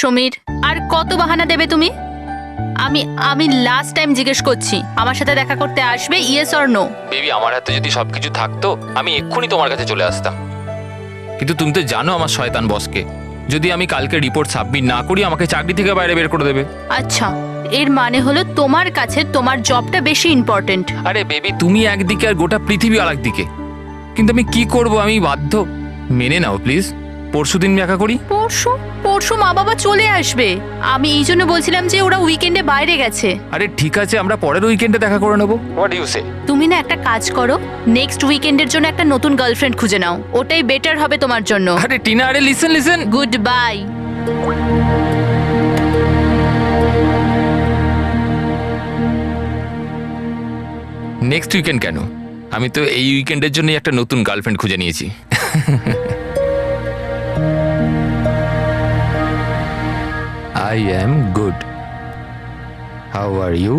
সমীর, আর কত বাহানা দেবে তুমি? আমি আমি লাস্ট টাইম জিজ্ঞেস করছি, আমার সাথে দেখা করতে আসবে, ইয়েস অর নো? বেবি, আমার হাতে যদি সবকিছু থাকতো আমি এক্ষুনি তোমার কাছে চলে আসতাম, কিন্তু তুমি তো জানো আমার শয়তান বসকে। যদি আমি কালকে রিপোর্ট সাবমিট না করি আমাকে চাকরি থেকে বাইরে বের করে দেবে। আচ্ছা, এর মানে হলো তোমার কাছে তোমার জবটা বেশি ইম্পর্টেন্ট। আরে বেবি, তুমি একদিকে আর গোটা পৃথিবী আর একদিকে, কিন্তু আমি কি করব, আমি বাধ্য। মেনে নাও প্লিজ, পরশুদিন দেখা করি। পরশু? পরশু মা বাবা চলে আসবে। আমি এই জন্য বলছিলাম যে ওরা উইকেন্ডে বাইরে গেছে। আরে ঠিক আছে, আমরা পরের উইকেন্ডে দেখা করে নেবো। হোয়াট ইউ সে? তুমি না একটা কাজ করো, নেক্সট উইকেন্ডের জন্য একটা নতুন গার্লফ্রেন্ড খুঁজে নাও, ওটাই বেটার হবে তোমার জন্য। আরে টিনা, আরে listen listen. Good bye. Next weekend কেন? আমি তো এই উইকেন্ডের জন্য একটা নতুন গার্লফ্রেন্ড খুঁজে নিয়েছি। I am good. How are you?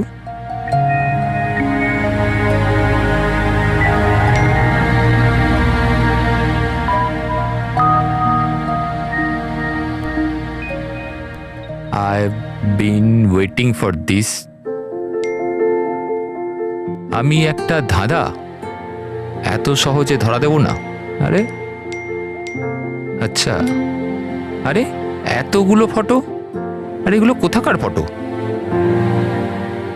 I've been waiting for this. আমি একটা ধাঁধা এত সহজে ধরা দেব না। আরে আচ্ছা, আরে এতগুলো ফটো, আরে এগুলো কোথাকার ফটো?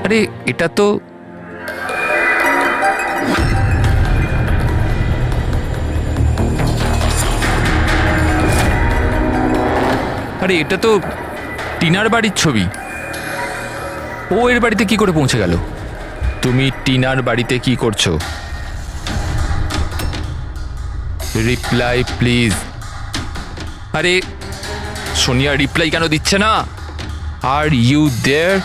আরে এটা তো আরে এটা তো টিনার বাড়ির ছবি। ও এর বাড়িতে কি করে পৌঁছে গেল? তুমি টিনার বাড়িতে কি করছো? Reply please. আরে সোনিয়া রিপ্লাই কেন দিচ্ছে না? Are you there?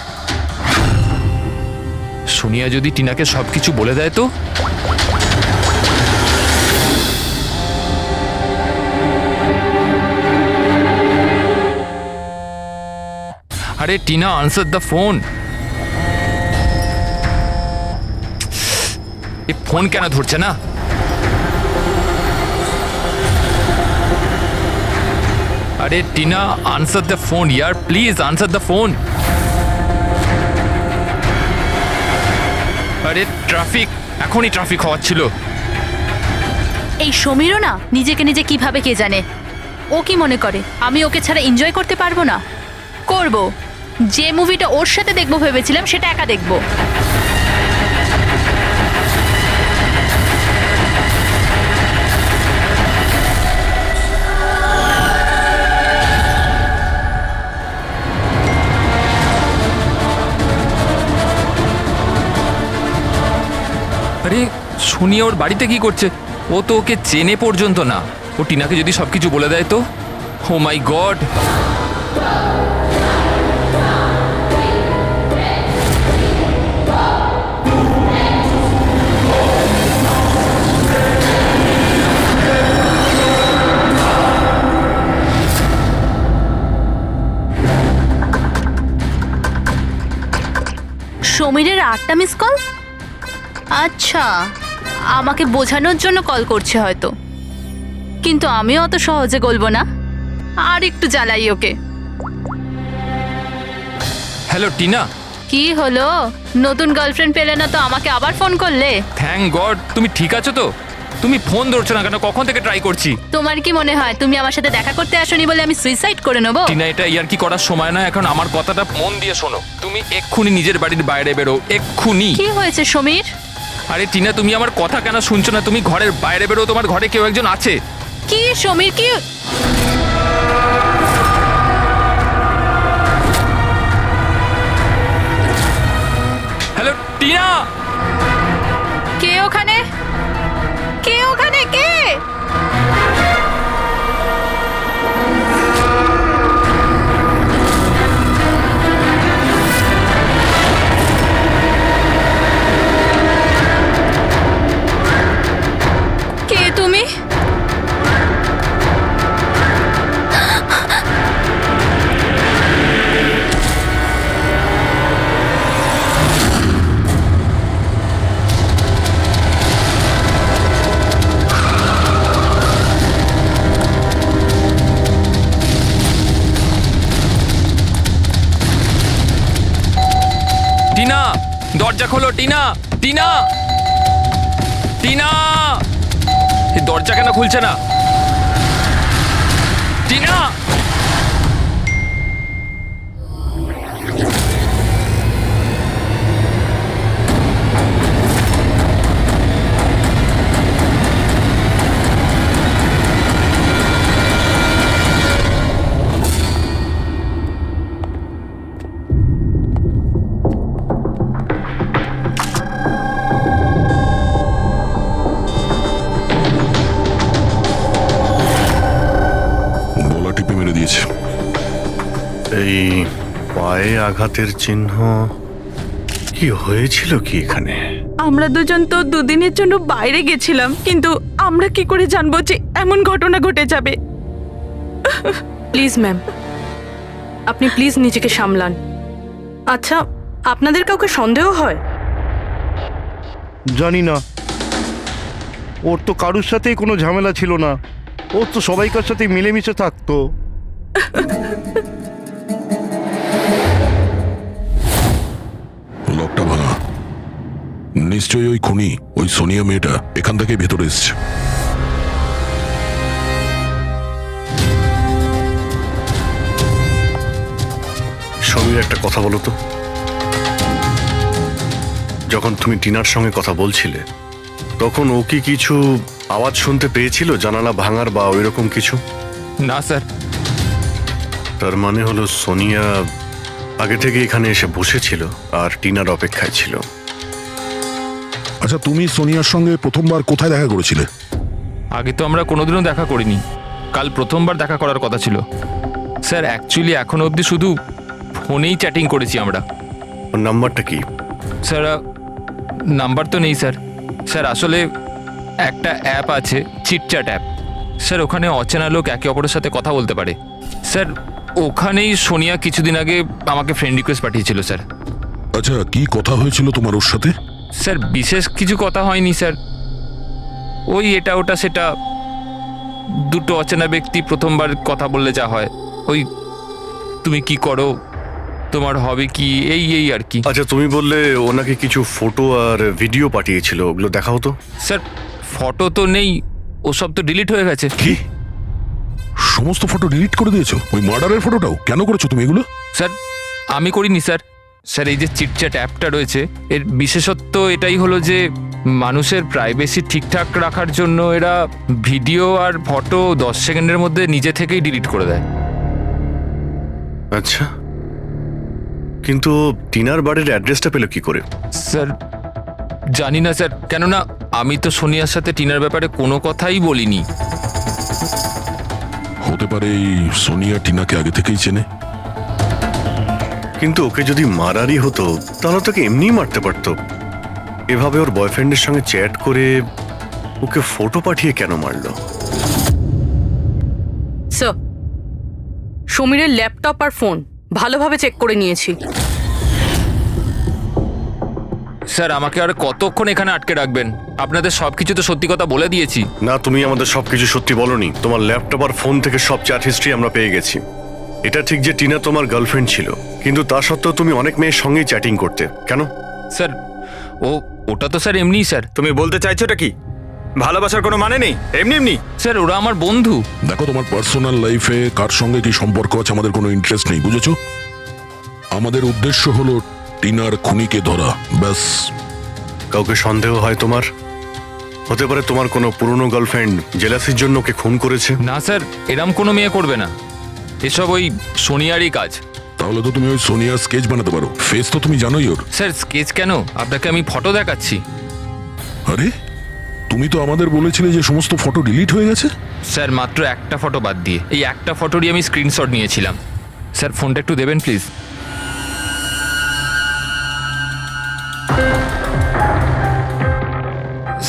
সোনিয়া যদি টিনাকে সবকিছু বলে দেয় তো? আরে Tina, answer the phone. A phone কেন ধরছে না? আরে Tina, answer the phone year, please answer the phone. আরে ট্রাফিক, এখনই ট্রাফিক হওয়াচ্ছিল। এই সমীরও না নিজেকে নিজে কিভাবে কে জানে। ও কি মনে করে আমি ওকে ছাড়া এনজয় করতে পারবো না? করব। যে মুভিটা ওর সাথে দেখবো ভেবেছিলাম সেটা একা দেখবো। আরে সোনিয়া ওর বাড়িতে কি করছে? ও তো ওকে চেনে পর্যন্ত না। ও টিনাকে যদি সবকিছু বলে দেয় তো? Oh my god! সমীরের 8টা মিস কল? আচ্ছা, আমাকে বোঝানোর জন্য কল করছে হয়তো, কিন্তু আমিও অত সহজে গলবো না। আর একটু জ্বালাই ওকে। হ্যালো টিনা। কি হলো? নতুন গার্লফ্রেন্ড পেলে না তো আমাকে আবার ফোন করলে? থ্যাংক গড, তুমি ঠিক আছো তো? তুমি ফোন ধরছো না কেন? কখন থেকে ট্রাই করছি। তোমার কি মনে হয় তুমি আমার সাথে দেখা করতে আসোনি বলে আমি সুইসাইড করে নেবো? টিনা, এটা ইয়ার কি করার সময় না এখন। আমার কথাটা মন দিয়ে শোনো। তুমি এক্ষুনি নিজের বাড়ির বাইরে বেরো, এক্ষুনি। কি হয়েছে সমীর? আরে টিনা, তুমি আমার কথা কেন শুনছো না? তুমি ঘরের বাইরে বেরো, তোমার ঘরে কেউ একজন আছে। কি সমীর, কি? হ্যালো টিনা। কে ওখানে? কে ওখানে? কে? কে তুমি? টিনা, দরজা খোলো টিনা। টিনা, টিনা, এই দরজা কেন খুলছে না? টিনা, গলা টিপে মেরে দিয়েছে। এই পায়ে আঘাতের চিহ্ন, কি হয়েছিল কি এখানে? আমরা দুজন তো দুদিনের জন্য বাইরে গেছিলাম, কিন্তু আমরা কি করে জানবো যে এমন ঘটনা ঘটে যাবে? প্লিজ ম্যাম, আপনি প্লিজ নিজেকে সামলান। আচ্ছা, আপনাদের কাউকে সন্দেহ হয়? জানি না, ওর তো কারুর সাথেই কোনো ঝামেলা ছিল না। ওর তো সবাইকার সাথে মিলেমিশে থাকতো। লকটা ভাঙা, নিশ্চয়ই ওই খুনি, ওই সোনিয়া মেয়েটা এখান থেকে ভেতরে এসছে। সমীর, একটা কথা বলো তো, যখন তুমি টিনার সঙ্গে কথা বলছিলে তখন ও কি কিছু আওয়াজ শুনতে পেয়েছিল, জানালা ভাঙার বা ওইরকম কিছু? না স্যার। তার মানে হলো সোনিয়া আগে থেকে এখানে এসে বসেছিল আর টিনার অপেক্ষায় ছিল। আচ্ছা, তুমি সোনিয়ার সঙ্গে প্রথমবার কোথায় দেখা করেছিলে? আগে তো আমরা কোনোদিনও দেখা করিনি, কাল প্রথমবার দেখা করার কথা ছিল স্যার। অ্যাকচুয়ালি এখনো অবধি শুধু ফোনেই চ্যাটিং করেছি আমরা। ওর নাম্বারটা কি? স্যার, নাম্বার তো নেই স্যার। স্যার আসলে একটা অ্যাপ আছে, চিটচ্যাট অ্যাপ স্যার, ওখানে অচেনা লোক একে অপরের সাথে কথা বলতে পারে স্যার। ওখানেই সোনিয়া কিছুদিন আগে আমাকে ফ্রেন্ড রিকোয়েস্ট পাঠিয়েছিল স্যার। আচ্ছা, কি কথা হয়েছিল তোমার ওর সাথে? স্যার বিশেষ কিছু কথা হয়নি স্যার, ওই এটা ওটা সেটা। দুটো অচেনা ব্যক্তি প্রথমবার কথা বললে যা হয়, ওই তুমি কি করো, তোমার হবে কি, এই এই আর কি। আচ্ছা, তুমি বললে ও নাকি কিছু ফটো আর ভিডিও পাঠিয়েছিল, ওগুলো দেখাও তো। স্যার ফটো তো নেই, ওসব তো ডিলিট হয়ে গেছে। কি সমস্ত ফটো ডিলিট করে দিয়েছো? ওই মার্ডারের ফটোটাও? কেন করেছো তুমি এগুলো? স্যার আমি করিনি স্যার। স্যার এই যে চিটচ্যাট অ্যাপটা রয়েছে, এর বিশেষত্ব এটাই হলো যে মানুষের প্রাইভেসি ঠিকঠাক রাখার জন্য এরা ভিডিও আর ফটো 10 সেকেন্ডের মধ্যে নিজে থেকেই ডিলিট করে দেয়। আচ্ছা, কিন্তু টিনার বাড়ির অ্যাড্রেসটা পেলো কি করে? স্যার জানি না স্যার, কেননা আমি তো সোনিয়ার সাথে টিনার ব্যাপারে কোনো কথাই বলিনি। হতে পারে এই সোনিয়া টিনাকে আগে থেকেই চেনে। কিন্তু ওকে যদি মারারই হতো তাহলে তোকে এমনিই মারতে পারতো। এভাবে ওর বয়ফ্রেন্ডের সঙ্গে চ্যাট করে ওকে ফটো পাঠিয়ে কেন মারলো? স্যার, সমীরের ল্যাপটপ আর ফোন ভালোভাবে চেক করে নিয়েছি। স্যার আমাকে আর কতক্ষণ এখানে আটকে রাখবেন? আপনাদের সব কিছু তো সত্যি কথা বলে দিয়েছি। না, তুমি আমাদের সবকিছু সত্যি বলনি। তোমার ল্যাপটপ আর ফোন থেকে সব চ্যাট হিস্ট্রি আমরা পেয়ে গেছি। এটা ঠিক যে টিনা তোমার গার্লফ্রেন্ড ছিল, কিন্তু তা সত্ত্বেও তুমি অনেক মেয়ের সঙ্গেই চ্যাটিং করতে, কেন? স্যার ওটা তো স্যার এমনিই স্যার। তুমি বলতে চাইছোটা কি? ভালোবাসার কোনো মানে নেই, এমনি এমনি? স্যার ওরা আমার বন্ধু। দেখো, তোমার পার্সোনাল লাইফে কার সঙ্গে কি সম্পর্ক আছে আমাদের কোনো ইন্টারেস্ট নেই, বুঝেছো? আমাদের উদ্দেশ্য হলো টিনার খুনিকে ধরা, ব্যাস। কাউকে সন্দেহ হয় তোমার? হতে পারে তোমার কোনো পুরনো গার্লফ্রেন্ড জেলাসির জন্য ওকে খুন করেছে। না স্যার, এরম কোনো মেয়ে করবে না, এসব ওই সোনিয়ারই কাজ। তাহলে তো তুমি ওই সোনিয়ার স্কেচ বানাতে পারো, ফেস তো তুমি জানোই ওর। স্যার স্কেচ কেন, আপনাকে আমি ফটো দেখাচ্ছি। আরে, তুমি তো আমাদের বলেছিলে যে সমস্ত ফটো ডিলিট হয়ে গেছে। স্যার মাত্র একটা ফটো বাদ দিয়ে, এই একটা ফটোরই আমি স্ক্রিনশট নিয়েছিলাম। স্যার ফোনটা একটু দেবেন প্লিজ।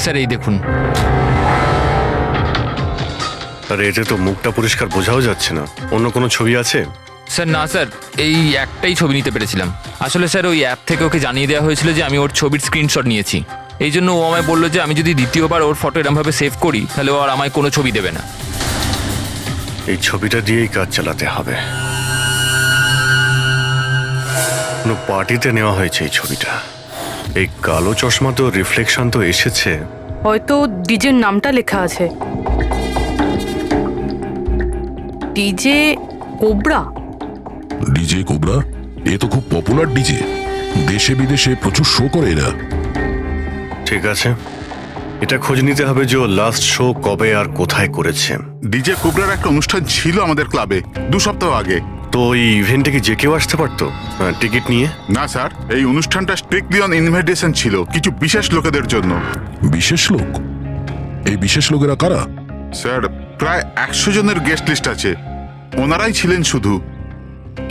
স্যার এই দেখুন। আর এতে তো মুখটা পরিষ্কার বোঝাও যাচ্ছে না, অন্য কোনো ছবি আছে? স্যার না স্যার, এই একটাই ছবি নিতে পেরেছিলাম। আসলে স্যার ওই অ্যাপ থেকে ওকে জানিয়ে দেওয়া হয়েছিল যে আমি ওর ছবির স্ক্রিনশট নিয়েছি, এই জন্য ও আমায় বললো যে আমি যদি দ্বিতীয়বার ওর ফটো এরমভাবে সেভ করি তাহলে ও আর আমায় কোনো ছবি দেবে না। এই ছবিটা দিয়েই কাজ চালাতে হবে। কোনো পার্টিতে নেওয়া হয়েছে এই ছবিটা। এই কালো চশমা তো রিফ্লেকশন তো এসেছে। হয়তো ডিজের নামটা লেখা আছে, ডিজে কোবরা। ডিজে কোবরা, এ তো খুব পপুলার ডিজে, দেশে বিদেশে প্রচুর শো করে এরা। ঠিক আছে, এটা খোঁজ নিতে হবে যে লাস্ট শো কবে আর কোথায় করেছে। ডিজে কোবরার একটা অনুষ্ঠান ছিল আমাদের ক্লাবে 2 সপ্তাহ আগে। তো এই ইভেন্টে কি যে কেউ আসতে পারতো টিকিট নিয়ে? না স্যার, এই অনুষ্ঠানটা স্ট্রিক্টলি অন ইনভাইটেশন ছিল, কিছু বিশেষ লোকেদের জন্য। বিশেষ লোক? এই বিশেষ লোকেরা কারা? স্যার, প্রায় 100 জনের গেস্ট লিস্ট আছে, ওনারাই ছিলেন শুধু।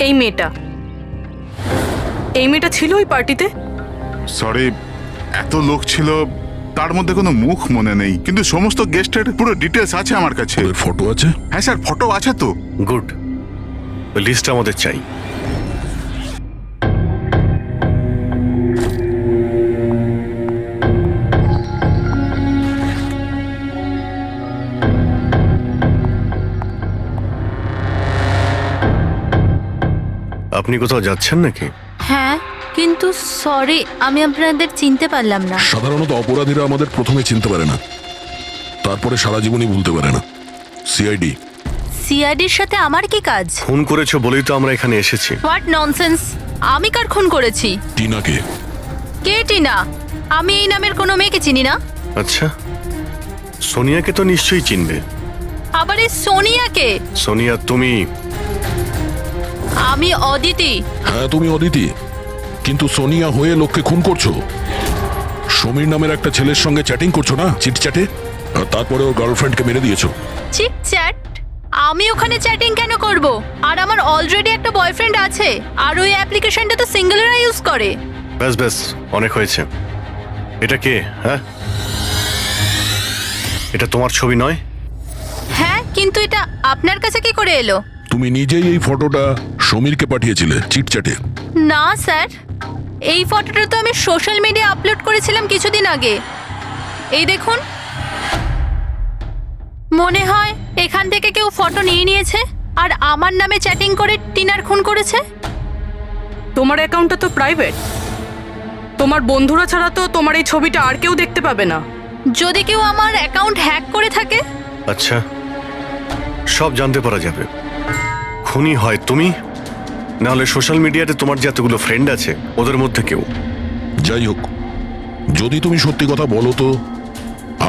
এই মেয়েটা ছিল ওই পার্টিতে? সরি, এত লোক ছিল, তার মধ্যে কোনো মুখ মনে নেই, কিন্তু সমস্ত গেস্টের পুরো ডিটেলস আছে আমার কাছে। ওদের ফটো আছে? হ্যাঁ স্যার, ফটো আছে তো। গুড, ওই লিস্টটা আমাদের চাই। আপনি কোথাও যাচ্ছেন নাকি? হ্যাঁ, কিন্তু সরি, আমি আপনাদের চিনতে পারলাম না। সাধারণত অপরাধীরা আমাদের প্রথমে চিনতে পারে না, তারপরে সারা জীবনই ভুলতে পারে না। সিআইডি। সিআইডির সাথে আমার কি কাজ? খুন করেছো বলেই তো আমরা এখানে এসেছি। What nonsense! আমি কার খুন করেছি? টিনাকে। কে টিনা? আমি এই নামের কোনো মেয়েকে চিনি না। আচ্ছা, সোনিয়াকে তো নিশ্চয়ই চিনবে। আবার এই সোনিয়াকে? সোনিয়া তুমি? আমি অদিতি। হ্যাঁ, তুমি অদিতি, কিন্তু সোনিয়া হয়ে লোককে খুন করছো। সমীর নামের একটা ছেলের সঙ্গে চ্যাটিং করছো না, চিটচ্যাটে, আর তারপরে ওর গার্লফ্রেন্ডকে মেরে দিয়েছো। Cheat chat? আমি ওখানে চ্যাটিং কেন করব? আর আমার অলরেডি একটা বয়ফ্রেন্ড আছে, আর ওই অ্যাপ্লিকেশনটা তো সিঙ্গেলরা ইউজ করে। ব্যাস ব্যাস, অনেক হয়েছে। এটা কে? হ্যাঁ, এটা তোমার ছবি নয়? হ্যাঁ, কিন্তু এটা আপনার কাছে কি করে এলো? তুমি নিজেই এই ফটোটা সমীরকে পাঠিয়েছিলে চিটচ্যাটে। না স্যার, এই ফটোটা তো আমি সোশ্যাল মিডিয়া আপলোড করেছিলাম কিছুদিন আগে। এই দেখুন, মনে হয় এখান থেকে কেউ ফটো নিয়ে নিয়েছে আর আমার নামে চ্যাটিং করে টিনার খুন করেছে। তোমার অ্যাকাউন্টটা তো প্রাইভেট, তোমার বন্ধুরা ছাড়া তো তোমার এই ছবিটা আর কেউ দেখতে পাবে না। যদি কেউ আমার অ্যাকাউন্ট হ্যাক করে থাকে? আচ্ছা, সব জানতে পারা যাবে। খুনি হয় তুমি, নাহলে সোশ্যাল মিডিয়াতে তোমার যে এতগুলো ফ্রেন্ড আছে ওদের মধ্যে কেউ। যাই হোক, যদি তুমি সত্যি কথা বলো তো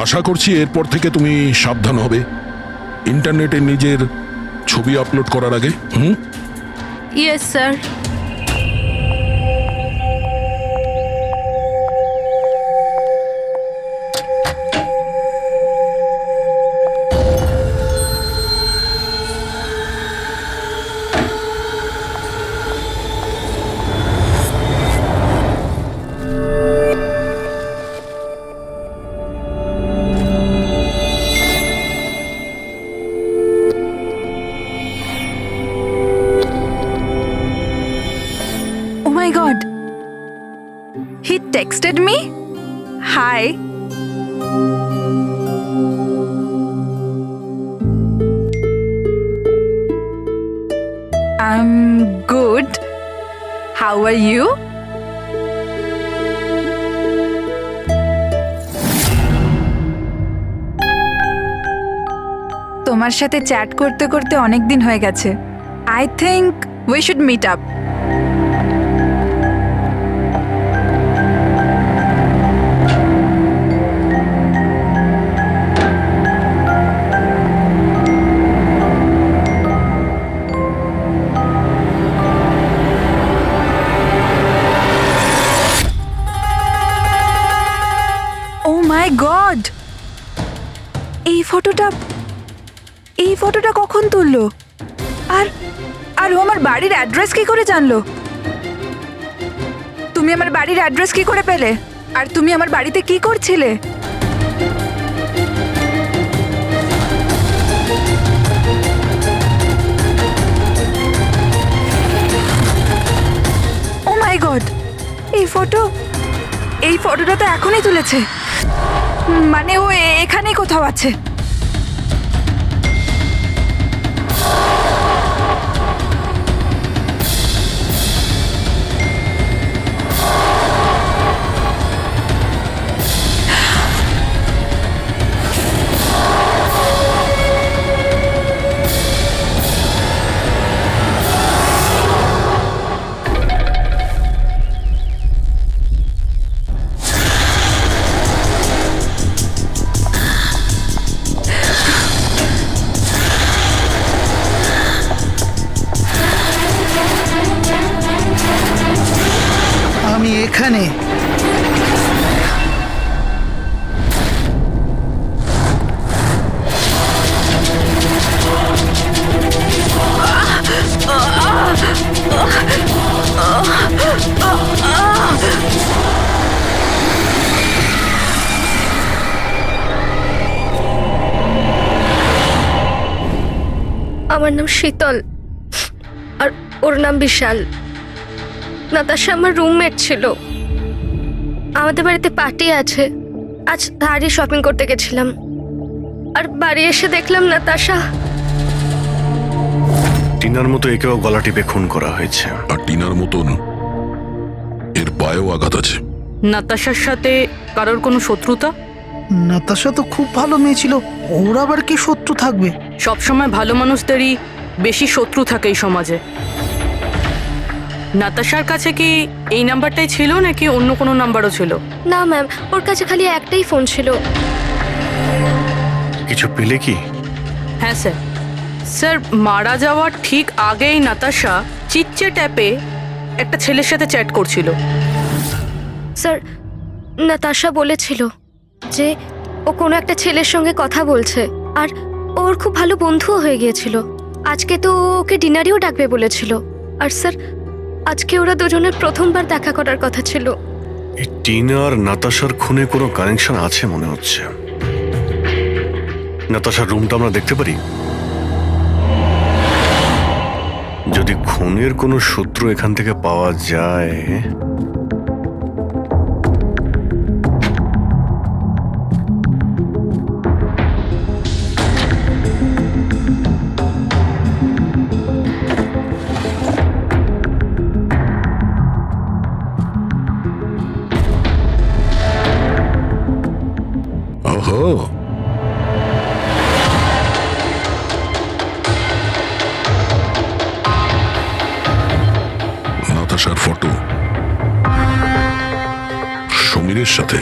আশা করছি এরপর থেকে তুমি সাবধান হবে ইন্টারনেটে নিজের ছবি আপলোড করার আগে। Yes sir. Oh my god. He texted me? Hi. I'm good. How are you? তোমার সাথে চ্যাট করতে করতে অনেক দিন হয়ে গেছে। I think we should meet up. Oh my god! এই ফটোটা কখন তুললো? আর ও আমার বাড়ির অ্যাড্রেস কি করে জানলো? তুমি আমার বাড়ির অ্যাড্রেস কি করে পেলে? আর তুমি আমার বাড়িতে কি করছিলে? Oh my god! এই ফটোটা তো এখনই তুলেছে, মানে ও এখানেই কোথাও আছে। এখানে। আমার নাম শীতল আর ওর নাম বিশাল। নাতাশা আমার রুমমেট ছিল। আমাদের বাড়িতে পার্টি আছে, আজ তারই শপিং করতে গেছিলাম। আর বাড়ি এসে দেখলাম নাতাশা। টিনার মতো একেও গলা টিপে খুন করা হয়েছে। আর টিনার মতন এর পায়েও আঘাত আছে। নাতাশার সাথে কারোর কোনো শত্রুতা? নাতাশা তো খুব ভালো মেয়ে ছিল, ওর আবার কি শত্রু থাকবে? সবসময় ভালো মানুষদেরই বেশি শত্রু থাকে এই সমাজে। নাতাশার কাছে কি এই নাম্বারটাই ছিল নাকি অন্য কোনো নাম্বারও ছিল? না ম্যাম, ওর কাছে খালি একটাই ফোন ছিল। কিছু পেলে কি? হ্যাঁ স্যার। স্যার, মারা যাওয়ার ঠিক আগেই নাতাশা চিটচ্যাট অ্যাপে একটা ছেলের সাথে চ্যাট করছিল। স্যার, নাতাশা বলেছিল যে ও কোনো একটা ছেলের সঙ্গে কথা বলছে আর ওর খুব ভালো বন্ধুও হয়ে গিয়েছিল। আজকে তো ও ওকে ডিনারেও ডাকবে বলেছিল। আর স্যার, আজকে ওরা দুজনের প্রথমবার দেখা করার কথা ছিল। এই টিনা আর নাতাশার খুনে কোনো কানেকশন আছে মনে হচ্ছে। নাতাশার রুমটা আমরা দেখতে পারি? যদি খুনের কোনো সূত্র এখান থেকে পাওয়া যায়। ওহো, নাতাশার ফটো সমীরের সাথে।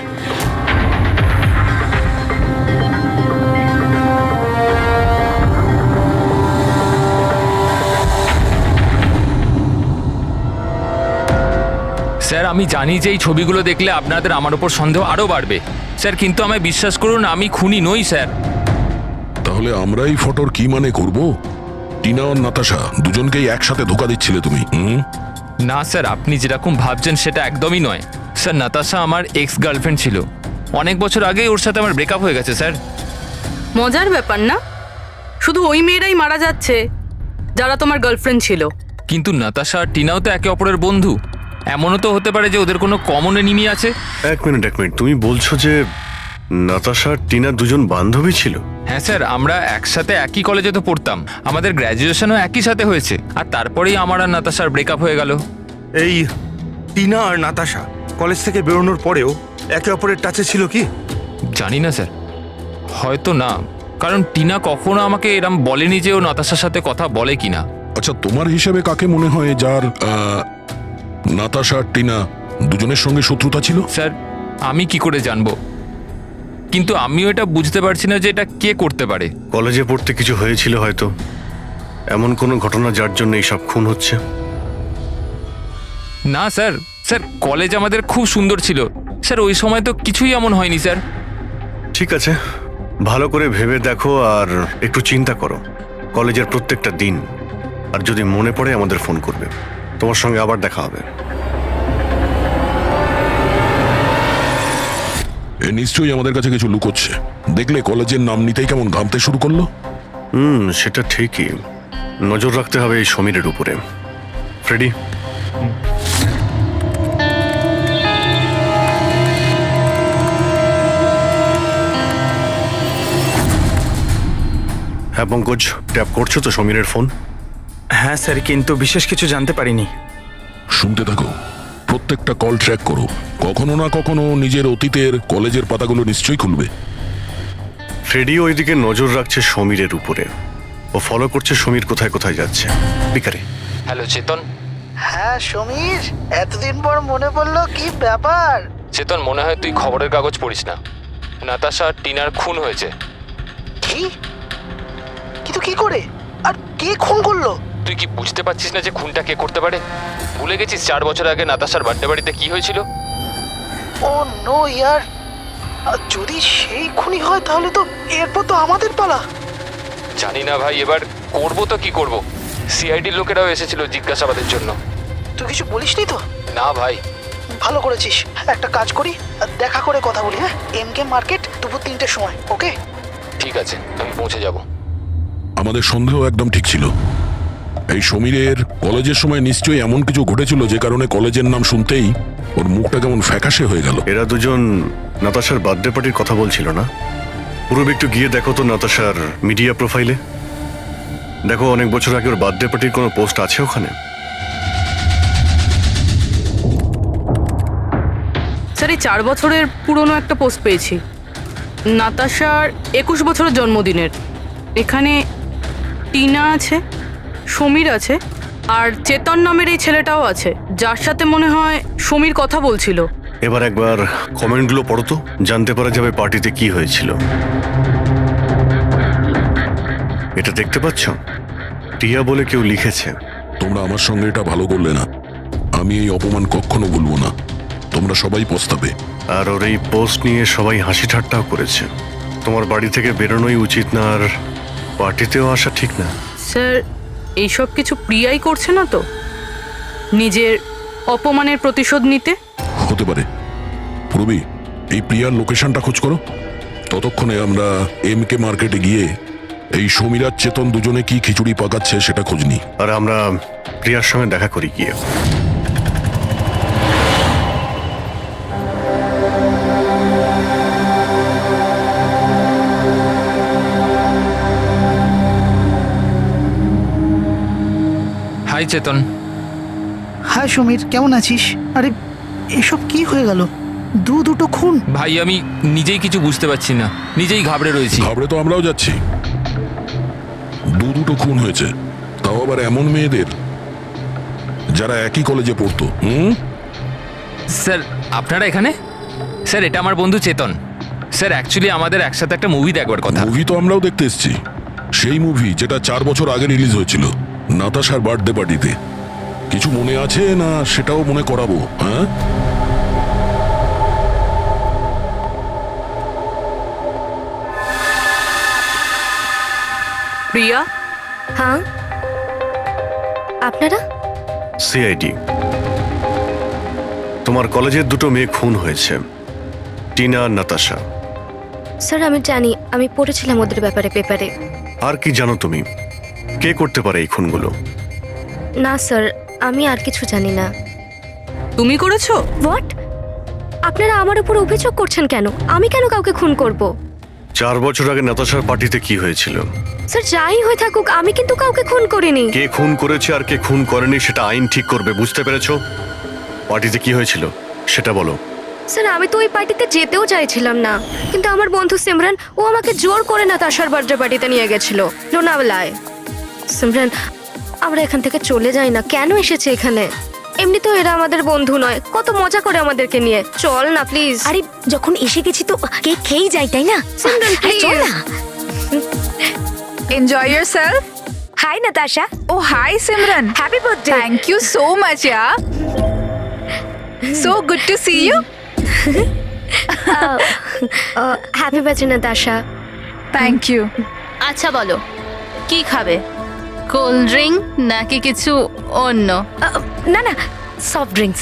স্যার আমি জানি যে এই ছবিগুলো দেখলে আপনাদের আমার ওপর সন্দেহ আরও বাড়বে স্যার, কিন্তু আমায় বিশ্বাস করুন আমি খুনি নই স্যার। তাহলে আমরা এই ফটোর কি মানে করব? টিনা আর নাতাশা দুজনকেই একসাথে ধোকা দিচ্ছিলে তুমি। না স্যার, আপনি যেরকম ভাবছেন সেটা একদমই নয় স্যার। নাতাশা আমার এক্স গার্লফ্রেন্ড ছিল, অনেক বছর আগেই ওর সাথে আমার ব্রেকআপ হয়ে গেছে স্যার। মজার ব্যাপার না? শুধু ওই মেয়েরাই মারা যাচ্ছে যারা তোমার গার্লফ্রেন্ড ছিল। কিন্তু নাতাশা আর টিনাও তো একে অপরের বন্ধু। এমনও তো হতে পারে যে ওদের কোনো কমন এনিমি আছে। এক মিনিট, তুমি বলছো যে নাতাশা আর টিনা দুজন বান্ধবী ছিল? হ্যাঁ স্যার, আমরা একসাথে একই কলেজে তো পড়তাম, আমাদের গ্র্যাজুয়েশনও একই সাথে হয়েছে। আর তারপরেই আমার আর নাতাশার ব্রেকআপ হয়ে গেল। এই টিনা আর নাতাশা কলেজ থেকে বেরোনোর পরেও একে অপরের টাচে ছিল কি? জানি না স্যার, হয়তো না, কারণ টিনা কখনো আমাকে এরম বলেনি যে ও নাতাশার সাথে কথা বলে কিনা। আচ্ছা, তোমার হিসেবে কাকে মনে হয় যার নাতাশা আর টিনা দুজনের সঙ্গে শত্রুতা ছিল? স্যার আমি কি করে জানবো, কিন্তু আমিও এটা বুঝতে পারছি না যে এটা কে করতে পারে। কলেজে পড়তে কিছু হয়েছিল হয়তো, এমন কোনো ঘটনা যার জন্য এইসব খুন হচ্ছে। না স্যার, স্যার কলেজ আমাদের খুব সুন্দর ছিল স্যার, ওই সময় তো কিছুই এমন হয়নি স্যার। ঠিক আছে, ভালো করে ভেবে দেখো আর একটু চিন্তা করো কলেজের প্রত্যেকটা দিন। আর যদি মনে পড়ে আমাদের ফোন করবে, তোমার সঙ্গে আবার দেখা হবে। এ নিশ্চয়ই আমাদের কাছে কিছু লুকোচ্ছে। দেখলে কলেজের নাম নিতেই কেমন ঘামতে শুরু করলো। সেটা ঠিকই, নজর রাখতে হবে এই সমীরের উপরে। ফ্রেডি, হ্যাঁ পঙ্কজ, ট্যাপ করছো তো সমীরের ফোন? হ্যাঁ স্যার, কিন্তু বিশেষ কিছু জানতে পারিনি। শুনতে থাকো, প্রত্যেকটা কল ট্র্যাক করো। কখনো না কখনো নিজের অতীতের কলেজের পাতাগুলো নিশ্চয়ই খুলবে। ফ্রেডি ওইদিকে নজর রাখছে সমীরের উপরে, ও ফলো করছে সমীর কোথায় কোথায় যাচ্ছে। বিকারে। হ্যালো চেতন। হ্যাঁ সমীর, এতদিন পর মনে পড়লো, কি ব্যাপার? চেতন, মনে হয় তুই খবরের কাগজ পড়িস না। নাতাশা আর টিনার খুন হয়েছে। কি? কিন্তু কি করে? আর কে খুন করলো? তুই কি বুঝতে পারছিস না যে খুনটা কে করতে পারে? ভুলে গেছিস 4 বছর আগে নাতাশার বার্থডে বাড়িতে কি হয়েছিল? ও নো ইয়ার, যদি সেই খুনি হয় তাহলে তো এরপর তো আমাদের পালা। জানি না ভাই, এবার করবো তো কি করব। সিআইডির লোকেরাও এসেছিল জিজ্ঞাসাবাদের জন্য। তুই কিছু বলিসনি তো? না ভাই। ভালো করেছিস। একটা কাজ করি, দেখা করে কথা বলি। হ্যাঁ, এমকে মার্কেট দুপুর 3টের সময়। ওকে, ঠিক আছে, আমি পৌঁছে যাব। আমাদের সন্দেহ একদম ঠিক ছিল। এই সমীরের কলেজের সময় নিশ্চয়ই এমন কিছু ঘটেছিল যে কারণে কলেজের নাম শুনতেই ওর মুখটা কেমন ফ্যাকাশে হয়ে গেল। এরা দুজন নাতাশার বার্থডে পার্টির কথা বলছিল না? পুরো একটু গিয়ে দেখো তো নাতাশার মিডিয়া প্রোফাইলে। দেখো অনেক বছর আগে ওর বার্থডে পার্টির কোনো পোস্ট আছে ওখানে? স্যার, এই 4 বছরের পুরনো একটা পোস্ট পেয়েছি, নাতাশার 21 বছরের জন্মদিনের। এখানে টিনা আছে, সমীর আছে, আর চেতন নামের এই ছেলেটাও আছে, যার সাথে মনে হয় সমীর কথা বলছিল। এবার একবার কমেন্টগুলো পড়ো তো, জানতে পারা যাবে পার্টিতে কি হয়েছিল। এটা দেখতে পাচ্ছ? টিয়া বলে কেউ লিখেছে। তোমরা আমার সঙ্গে এটা ভালো করলে না। আমি এই অপমান কখনো ভুলবো না। তোমরা সবাই পস্তাবে। আর ওর এই পোস্ট নিয়ে সবাই হাসি ঠাট্টাও করেছে। তোমার বাড়ি থেকে বেরোনোই উচিত না, আর পার্টিতেও আসা ঠিক না। স্যার, এইসব কিছু প্রিয়াই করছে না তো, নিজের অপমানের প্রতিশোধ নিতে? হতে পারে। পূর্বী, এই প্রিয়ার লোকেশনটা খোঁজ করো। ততক্ষণে আমরা এমকে মার্কেটে গিয়ে এই সমীর আর চেতন দুজনে কি খিচুড়ি পাকাচ্ছে সেটা খোঁজ নিই। আর আমরা প্রিয়ার সঙ্গে দেখা করি গিয়ে। হাই চেতন। হাই সমীর, কেমন আছিস? আরে এসব কি হয়ে গেল? দুটো খুন। ভাই আমি নিজেই কিছু বুঝতে পারছি না, নিজেই ঘাবড়ে রয়েছি। ঘাবড়ে তো আমরাও যাচ্ছি। দুটো খুন হয়েছে, তাও আবার এমন মেয়েদের যারা একই কলেজে পড়তো। স্যার আপনারা এখানে? স্যার এটা আমার বন্ধু চেতন। স্যার অ্যাকচুয়ালি আমাদের একসাথে একটা মুভি দেখবার কথা। মুভি তো আমরাও দেখতে এসেছি। সেই মুভি যেটা 4 বছর আগে রিলিজ হয়েছিল নাতাশার বার্থডে পার্টিতে। কিছু মনে আছে না সেটাও মনে করাবো? হ্যাঁ, প্রিয়া? হ্যাঁ, আপনারা? সিআইডি। তোমার কলেজের দুটো মেয়ে খুন হয়েছে, টিনা আর নাতাশা। স্যার আমি জানি, আমি পড়েছিলাম ওদের ব্যাপারে পেপারে। আর কি জানো তুমি? কে করতে পারে এই খুনগুলো? না স্যার, আমি আর কিছু জানি না। তুমি করেছো? হোয়াট? আপনারা আমার উপর অভিযোগ করছেন কেন? আমি কেন কাউকে খুন করব? 4 বছর আগে নাতাশার পার্টিতে কি হয়েছিল? স্যার যাই হয়ে থাকুক, আমি কিন্তু কাউকে খুন করিনি। কে খুন করেছে আর কে খুন করেনি সেটা আইন ঠিক করবে, বুঝতে পেরেছো? পার্টিতে কি হয়েছিল সেটা বলো। স্যার আমি তো ওই পার্টিতে যেতেও চাইছিলাম না, কিন্তু আমার বন্ধু সিমরান ও আমাকে জোর করে নাতাশার বার্থডে পার্টিতে নিয়ে গেছিল লোনাওয়ালায়। সিমরান, আমরা এখান থেকে চলে যাই না। কেন এসেছে এখানে? এমনিতেও এরা আমাদের বন্ধু নয়, কত মজা করে আমাদেরকে নিয়ে। চল না প্লিজ। আরে যখন এসে গেছি তো কেক খেয়েই যাই, তাই না? সিমরান চল প্লিজ। না। Enjoy yourself. Hi Natasha. Oh, hi Simran. Happy birthday. Thank you so much, yeah. So good to see you. Happy birthday Natasha. Thank you. আচ্ছা বলো, কি খাবে? কোল্ড ড্রিঙ্ক নাকি কিছু অন্য? না না, soft drinks.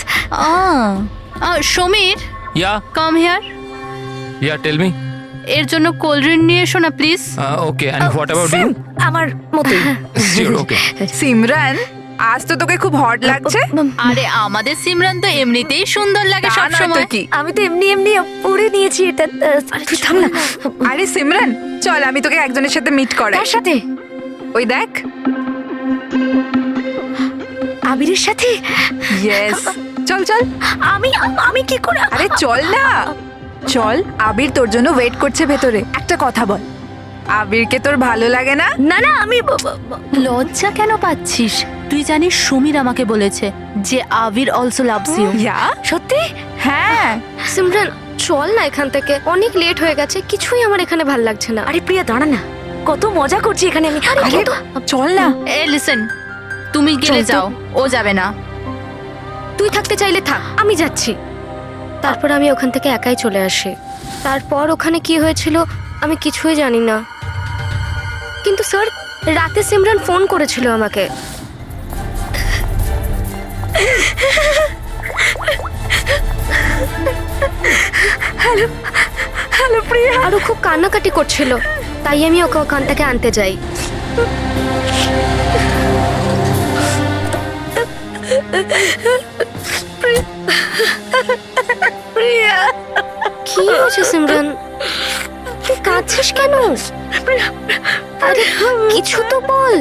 Sameer, ya come here. Ya tell me. এর জন্য কোল্ড ড্রিঙ্ক নিয়ে এসো না please. Okay, and what about you? আমার মতোই। শিওর, ওকে। সিমরান, আজ তো তোকে খুব হট লাগছে। আরে আমাদের সিমরান তো এমনিতেই সুন্দর লাগে তা সব নয় তো সময়। কি? আমি তো এমনি এমনি পরে নিয়েছি এটা। তুই থাম না। আরে সিমরান, চল আমি তোকে একজনের সাথে মিট করাই। কার সাথে? ওই দেখ। আবিরের সাথে? ইয়েস, চল চল। আমি কি করে? আরে চল না, চল। আবির তোর জন্য ওয়েট করছে ভেতরে। একটা কথা বল, আবিরকে তোর ভালো লাগে না? না না, আমি লজ্জা কেন পাচ্ছিস? তুই জানিস সমীর আমাকে বলেছে যে আবির অলসো লাভস ইউ। ইয়া, সত্যি? হ্যাঁ। সিমরান চল না এখান থেকে, অনেক লেট হয়ে গেছে, কিছুই আমার এখানে ভাল লাগছে না। আরে প্রিয়া দাঁড়া না, কত মজা করছি এখানে আমি। আরে চল না। এ লিসেন, তুমি গেলে চল তো। যাও, ও যাবে না। তুই থাকতে চাইলে থাক, আমি যাচ্ছি। তারপর আমি ওখান থেকে একাই চলে আসি। তারপর ওখানে কি হয়েছিল আমি কিছুই জানি না। কিন্তু স্যার, রাতে সিমরান ফোন করেছিল আমাকে। হ্যালো প্রিয়া। আর ও খুব কান্নাকাটি করছিল, তাই আমি ওকে ওখান থেকে আনতে যাই। প্রিয়া, কি হয়েছে সিমরান? তুই কাঁদছিস কেন? আরে কিছু তো বল।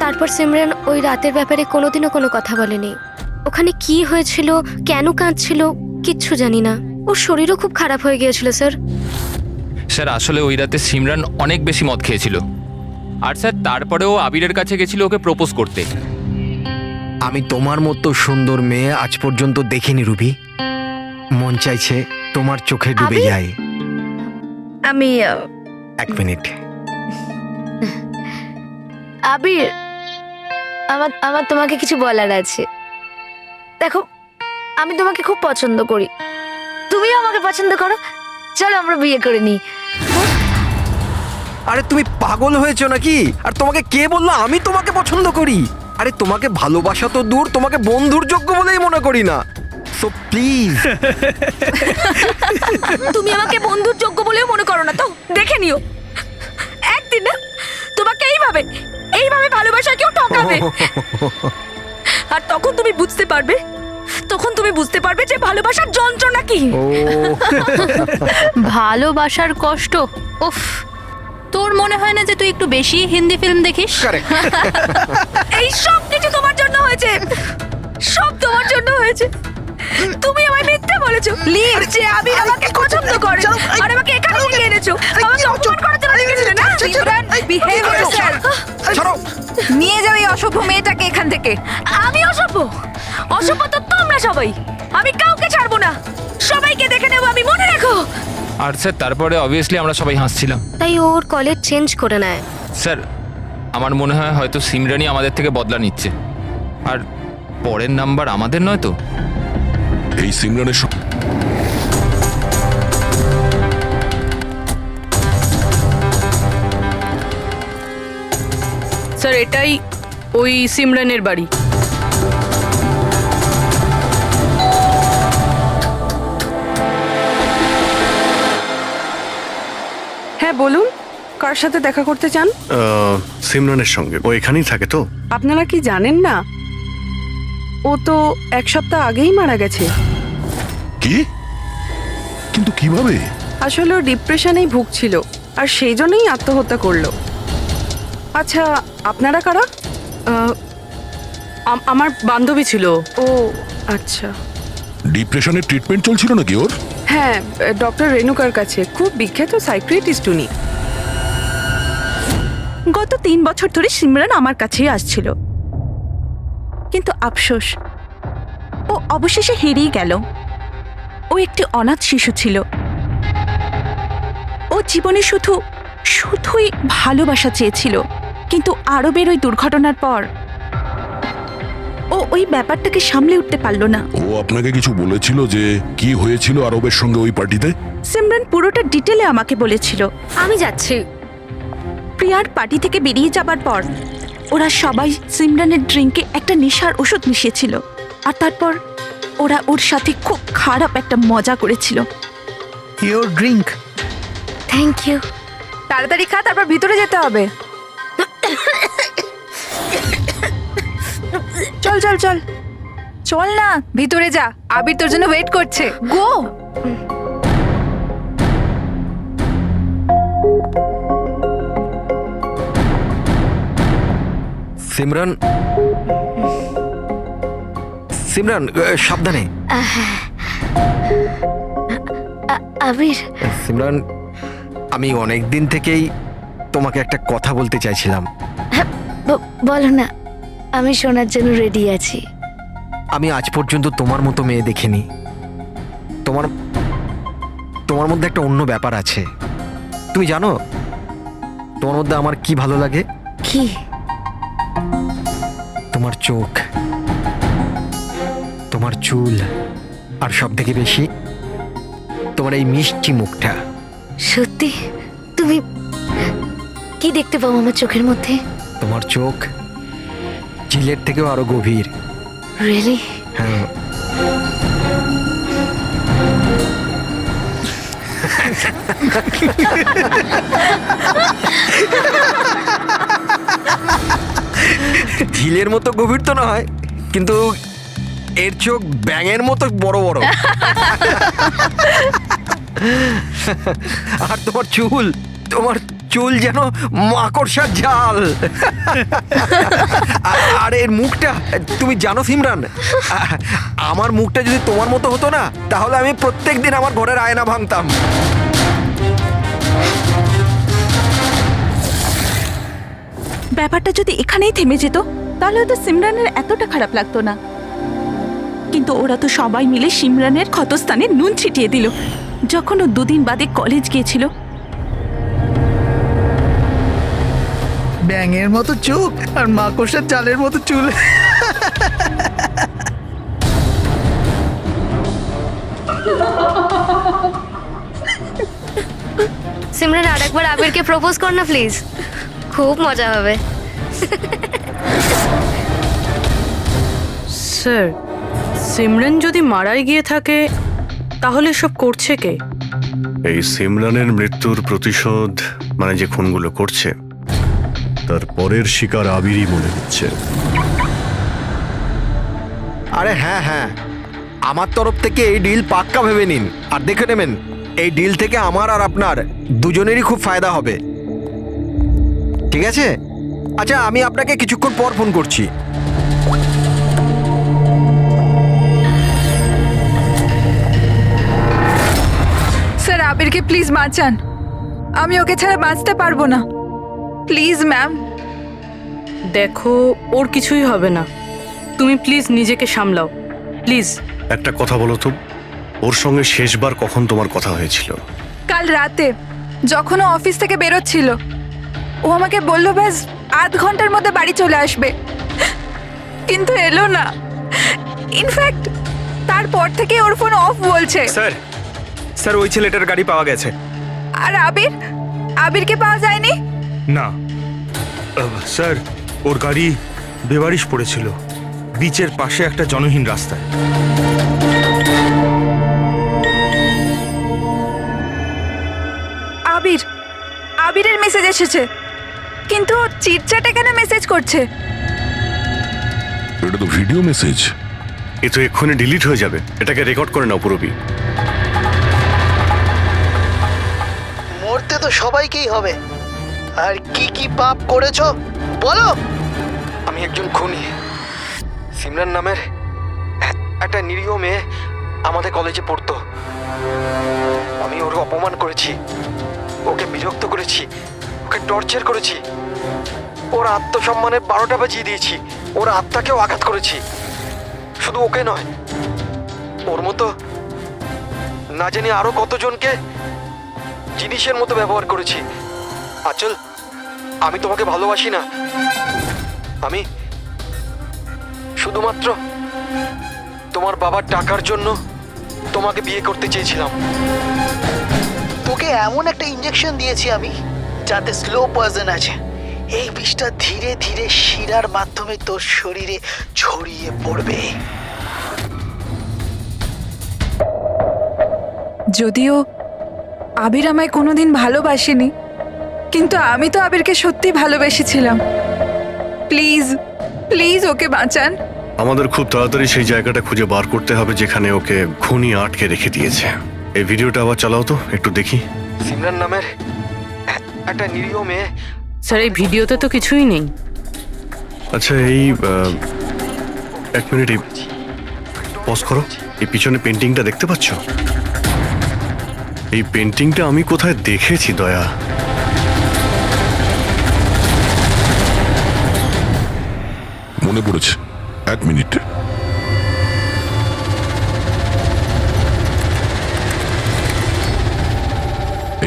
তারপর সিমরান ওই রাতের ব্যাপারে কোনোদিনও কোনো কথা বলেনি। ওখানে কি হয়েছিল, কেন কাঁদছিল, কিচ্ছু জানি না। ওর শরীরও খুব খারাপ হয়ে গিয়েছিল স্যার। স্যার আসলে ওই রাতে সিমরান অনেক বেশি মদ খেয়েছিল। আর স্যার তারপরেও আবিরের কাছে গেছিল ওকে প্রপোজ করতে। আমি তোমার মতো সুন্দর মেয়ে আজ পর্যন্ত দেখিনি রুবি। মন চাইছে তোমার চোখে ডুবে আবির? যাই। আমি 1 মিনিট। আবির, আমার আমার তোমাকে কিছু বলার আছে। দেখো, আমি তোমাকে খুব পছন্দ করি, তুমিও আমাকে পছন্দ করো। চলো আমরা বিয়ে করে নিই। আরে তুমি পাগল হয়েছো নাকি? আর তোমাকে কে বললো আমি তোমাকে পছন্দ করি? আরে তোমাকে ভালোবাসা তো দূর, তোমাকে বন্ধুর যোগ্য বলেই মনে করি না। So please. তুমি আমাকে বন্ধুর যোগ্য বলেও মনে করো না তো? দেখে নিও, একদিন না তোমাকে এইভাবে ভালোবাসা কেউ ঠকাবে। আর তখন তুমি বুঝতে পারবে যে ভালোবাসার যন্ত্রণা কি। ও ভালোবাসার কষ্ট, উফ। তোর মনে হয় না যে তুই একটু বেশি হিন্দি ফিল্ম দেখিস? এই সব কিছু তোমার জন্য হয়েছে, সব তোমার জন্য হয়েছে। তুমি আমায় মিথ্যে বলেছো লিভ যে আমি আমাকে পছন্দ করে, আর আমাকে এখানে নিয়ে এনেছো আমাকে অপমান করার জন্য লিখেছিলে না? Simran, behave yourself. ছাড়ো। নিয়ে যাও এই অসভ্য মেয়েটাকে এখান থেকে। আমি অসভ্য? অসভ্য তো তোমরা সবাই। আমি কাউকে ছাড়বো না, সবাইকে দেখে নেবো আমি, মনে রাখো। আর স্যার তারপরে অবভিয়াসলি আমরা সবাই হাসছিলাম। তাই ওর কলেজ চেঞ্জ করে নেয়। স্যার আমার মনে হয় হয়তো সিমরানই আমাদের থেকে বদলা নিচ্ছে। আর পরের নাম্বার আমাদের নয় তো? এই সিমরানের স্যার, এটাই ওই সিমরানের বাড়ি। হ্যাঁ বলুন, কার সাথে দেখা করতে চান? সিমরানের সঙ্গে। ও এখানেই থাকে তো? আপনারা কি জানেন না, ও তো 1 সপ্তাহ আগেই মারা গেছে। কি? কিন্তু কিভাবে? আসলে ও ডিপ্রেশনেই ভুগছিল, আর সেই জন্যই আত্মহত্যা করলো। আচ্ছা, আপনারা কারা? আমার বান্ধবী ছিল। ও আচ্ছা। ডিপ্রেশনের ট্রিটমেন্ট চলছিল নাকি ওর? হ্যাঁ, ডক্টর রেণুকার কাছে, খুব বিখ্যাত সাইকিয়াট্রিস্ট উনি। গত 3 বছর ধরে সিমরান আমার কাছেই আসছিল, কিন্তু আফসোস ও অবশেষে হেরিয়ে গেল। ও একটি অনাথ শিশু ছিল। ও জীবনে শুধুই ভালোবাসা চেয়েছিল, কিন্তু আরবের ওই দুর্ঘটনার পর ও ওই ব্যাপারটাকে সামলে উঠতে পারল না। ও আপনাকে কিছু বলেছিল যে কি হয়েছিল আরবের সঙ্গে ওই পার্টিতে? সিমরান পুরোটা ডিটেলে আমাকে বলেছিল। আমি যাচ্ছি। প্রিয়ার পার্টি থেকে বেরিয়ে যাবার পর ওরা সবাই সিমরানের ড্রিঙ্কে একটা নেশার ওষুধ মিশিয়েছিল, আর তারপর ওরা ওর সাথে খুব খারাপ একটা মজা করেছিল। Your drink. Thank you. তাড়াতাড়ি খা, তারপর ভিতরে যেতে হবে। চল চল চল চল না, ভিতরে যা, আবির তোর জন্য ওয়েট করছে। গো। সিমরান, সিমরান সাবধানে। আবির, সিমরান, আমি অনেক দিন থেকেই তোমাকে একটা কথা বলতে চাইছিলাম। বলো না, আমি শোনার জন্য রেডি আছি। আমি আজ পর্যন্ত তোমার মতো মেয়ে দেখিনি। তোমার মধ্যে একটা অন্য ব্যাপার আছে। তুমি জানো, তোমার মধ্যে আমার কি ভালো লাগে? কি? তোমার চোখ, তোমার চুল, আর সব থেকে বেশি তোমার এই মিষ্টি মুখটা। সত্যি? তুমি কি দেখতে পাও আমার চোখের মধ্যে? তোমার চোখ চিলের থেকেও আরো গভীর। রিয়েলি? হ্যাঁ। ঝিলের মতো গভীর তো নয়, কিন্তু এর চোখ ব্যাঙের মতো বড় বড়। আর তোমার চুল যেন মাকড়সার জাল। আর এর মুখটা, তুমি জানো সিমরান, আমার মুখটা যদি তোমার মতো হতো না, তাহলে আমি প্রত্যেকদিন আমার ঘরের আয়না ভাঙতাম। ব্যাপারটা যদি এখানেই থেমে যেত তাহলে হয়তো সিমরানের এতটা খারাপ লাগতো না, কিন্তু ওরা তো সবাই মিলে সিমরানের ক্ষতস্থানে নুন ছিটিয়ে দিল যখন ও 2 দিন বাদে কলেজ গিয়েছিল। ব্যাঙের মতো চোখ আর মাকড়সার জালের মতো চুল। সিমরান আরেকবার আবিরকে প্রপোজ কর না প্লিজ, খুব মজা হবে। স্যার, সিমরান যদি মারাই গিয়ে থাকে তাহলে সব করছে কে? এই সিমরানের মৃত্যুর প্রতিশোধ মানে যে খুনগুলো করছে তার পরের শিকার আবিরই মনে হচ্ছে। আরে হ্যাঁ হ্যাঁ, আমার তরফ থেকে এই ডিল পাক্কা ভেবে নিন। আর দেখে নেবেন, এই ডিল থেকে আমার আর আপনার দুজনেরই খুব ফায়দা হবে। ঠিক আছে? আচ্ছা, আমি আপনাকে কিছুক্ষণ পর ফোন করছি। স্যার, আবিরকে প্লিজ বাঁচান, আমি ওকে ছাড়া বাঁচতে পারবো না। Please ma'am. দেখো, ওর কিছুই হবে না, তুমি প্লিজ নিজেকে সামলাও, প্লিজ। একটা কথা বলো তো, ওর সঙ্গে শেষবার কখন তোমার কথা হয়েছিল? কাল রাতে যখন ও অফিস থেকে বেরোচ্ছিল, ও আমাকে বললো ব্যাস আধ ঘন্টার মধ্যে বাড়ি চলে আসবে, কিন্তু এলো না। ইনফ্যাক্ট তারপর থেকে ওর ফোন অফ বলছে। স্যার ওই ছেলেটার গাড়ি পাওয়া গেছে। আর আবিরকে পাওয়া যায়নি? না স্যার, ওর গাড়ি বেবারিশ পড়েছিল বিচের পাশে একটা জনহীন রাস্তায়। আবিরের মেসেজ এসেছে, কিন্তু ও চিটচ্যাটে কেন মেসেজ করছে? এটা তো ভিডিও মেসেজ। এ তো এক্ষুনি ডিলিট হয়ে যাবে, এটাকে রেকর্ড করে নাও পুরোপি। মরতে তো সবাইকেই হবে, আর কি কি পাপ করেছো বলো। আমি একজন খুনি। সিমরান নামের একটা নিরীহ মেয়ে আমাদের কলেজে পড়তো। আমি ওর অপমান করেছি, ওকে বিরক্ত করেছি, ওকে টর্চার করেছি, ওর আত্মসম্মানের 12টা বাজিয়ে দিয়েছি, ওর আত্মাকেও আঘাত করেছি। শুধু ওকে নয়, ওর মতো না জানি আরো কতজনকে জিনিসের মতো ব্যবহার করেছি। আচল, আমি তোমাকে ভালোবাসি না। আমি শুধুমাত্র তোমার বাবার টাকার জন্য তোমাকে বিয়ে করতে চেয়েছিলাম। তোকে এমন একটা ইঞ্জেকশন দিয়েছি আমি, যাতে স্লো পয়জন আছে। এই বিষটা ধীরে ধীরে শিরার মাধ্যমে তোর শরীরে ছড়িয়ে পড়বে। যদিও আবির আমায় কোনোদিন ভালোবাসেনি, কিন্তু আমি তো আবিরকে সত্যি ভালোবেসেছিলাম। প্লিজ প্লিজ ওকে বাঁচান। আমাদের খুব তাড়াতাড়ি সেই জায়গাটা খুঁজে বার করতে হবে যেখানে ওকে খুনি আটকে রেখে দিয়েছে। এই ভিডিওটা আবার চালাও তো, একটু দেখি। সিমরান নামের একটা নিরীহ মেয়ে। স্যার, এই ভিডিওতে তো কিছুই নেই। আচ্ছা, এই 1 মিনিট পজ করো। এই পিছনে পেন্টিংটা দেখতে পাচ্ছ? এই পেন্টিংটা আমি কোথায় দেখেছি দয়া। মনে পড়েছে, 1 মিনিট।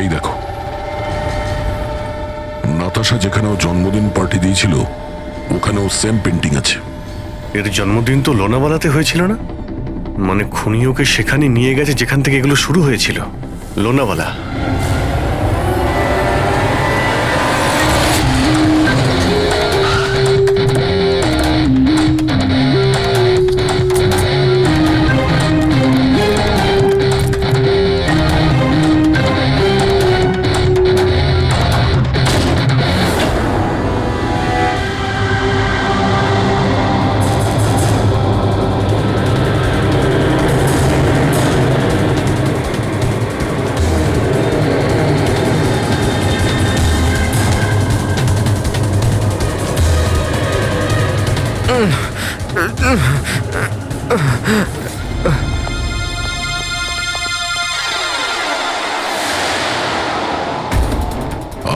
এই দেখো, নাতাশা যেখানে ও জন্মদিন পার্টি দিয়েছিল ওখানেও সেম পেন্টিং আছে। এর জন্মদিন তো লোনাওয়ালাতে হয়েছিল না? মানে খুনি ওকে সেখানে নিয়ে গেছে যেখান থেকে এগুলো শুরু হয়েছিল, লোনাওয়ালা।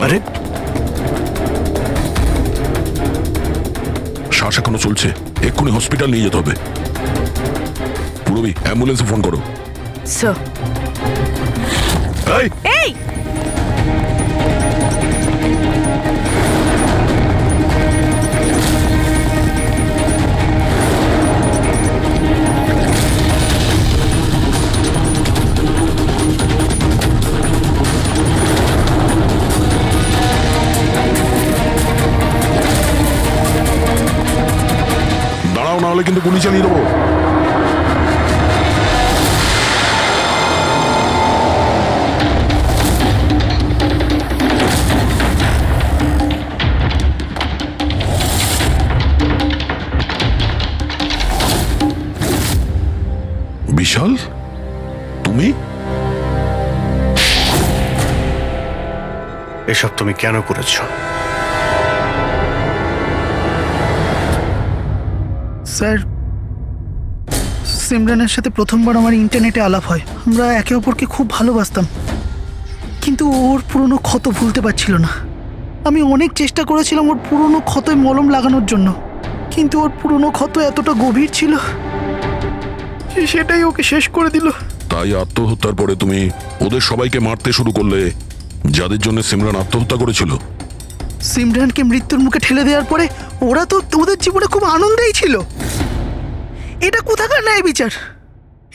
আরে শ্বাস এখনো চলছে, এক্ষুনি হসপিটাল নিয়ে যেতে হবে। পুরবি, অ্যাম্বুলেন্সে ফোন করো। স্যার। এই এই দাঁড়াও, না হলে কিন্তু গুলি চালিয়ে দেবো। বিশাল, তুমি? এসব তুমি কেন করেছো? স্যার, সিমরানের সাথে প্রথমবার আমার ইন্টারনেটে আলাপ হয়। আমরা একে অপরকে খুব ভালোবাসতাম, কিন্তু ওর পুরনো ক্ষত ভুলতে পারছিল না। আমি অনেক চেষ্টা করেছিলাম ওর পুরনো ক্ষতয় মলম লাগানোর জন্য, কিন্তু ওর পুরনো ক্ষত এতটা গভীর ছিল সেটাই ওকে শেষ করে দিল। তাই আত্মহত্যার পরে তুমি ওদের সবাইকে মারতে শুরু করলে, যাদের জন্য সিমরান আত্মহত্যা করেছিল। সিমরানকে মৃত্যুর মুখে ঠেলে দেওয়ার পরে ওরা তো ওদের জীবনে খুব আনন্দেই ছিল। এটা কোথাকার ন্যায় বিচার?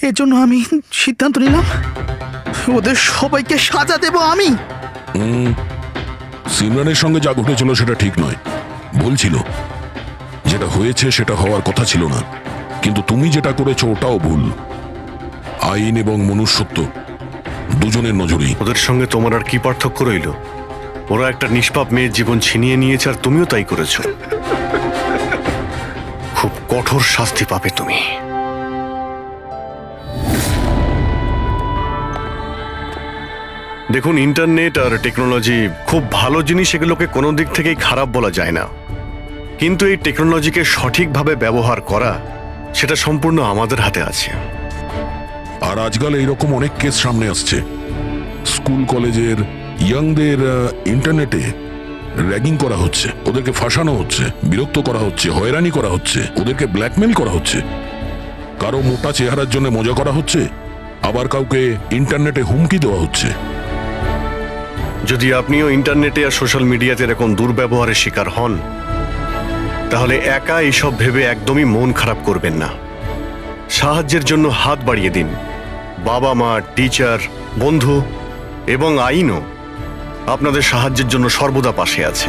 এর জন্য আমি সিদ্ধান্ত নিলাম ওদের সবাইকে সাজা দেব আমি। সিমরানের সঙ্গে যা ঘটেছিল সেটা ঠিক নয়, ভুল ছিল। যেটা হয়েছে সেটা হওয়ার কথা ছিল না, কিন্তু তুমি যেটা করেছো ওটাও ভুল। আইন এবং মনুষ্যত্ব দুজনের নজরেই। ওদের সঙ্গে তোমার আর কি পার্থক্য রইল? ওরা একটা নিষ্পাপ মেয়ের জীবন ছিনিয়ে নিয়েছে, আর তুমিও তাই করেছো। খুব কঠোর শাস্তি পাবে তুমি। দেখুন, ইন্টারনেট আর টেকনোলজি খুব ভালো জিনিস, এগুলোকে কোনো দিক থেকেই খারাপ বলা যায় না। কিন্তু এই টেকনোলজিকে সঠিকভাবে ব্যবহার করা, সেটা সম্পূর্ণ আমাদের হাতে আছে। আর আজকাল এইরকম অনেক কেস সামনে আসছে। স্কুল কলেজের ইয়াংদের ইন্টারনেটে র্যাগিং করা হচ্ছে, ওদেরকে ফাঁসানো হচ্ছে, বিরক্ত করা হচ্ছে, হয়রানি করা হচ্ছে, ওদেরকে ব্ল্যাকমেল করা হচ্ছে। কারো মোটা চেহারার জন্য মজা করা হচ্ছে, আবার কাউকে ইন্টারনেটে হুমকি দেওয়া হচ্ছে। যদি আপনিও ইন্টারনেটে আর সোশ্যাল মিডিয়াতে এরকম দুর্ব্যবহারের শিকার হন, তাহলে একা এইসব ভেবে একদমই মন খারাপ করবেন না। সাহায্যের জন্য হাত বাড়িয়ে দিন। বাবা মা, টিচার, বন্ধু এবং আইনও আপনাদের সাহায্যের জন্য সর্বদা পাশে আছে।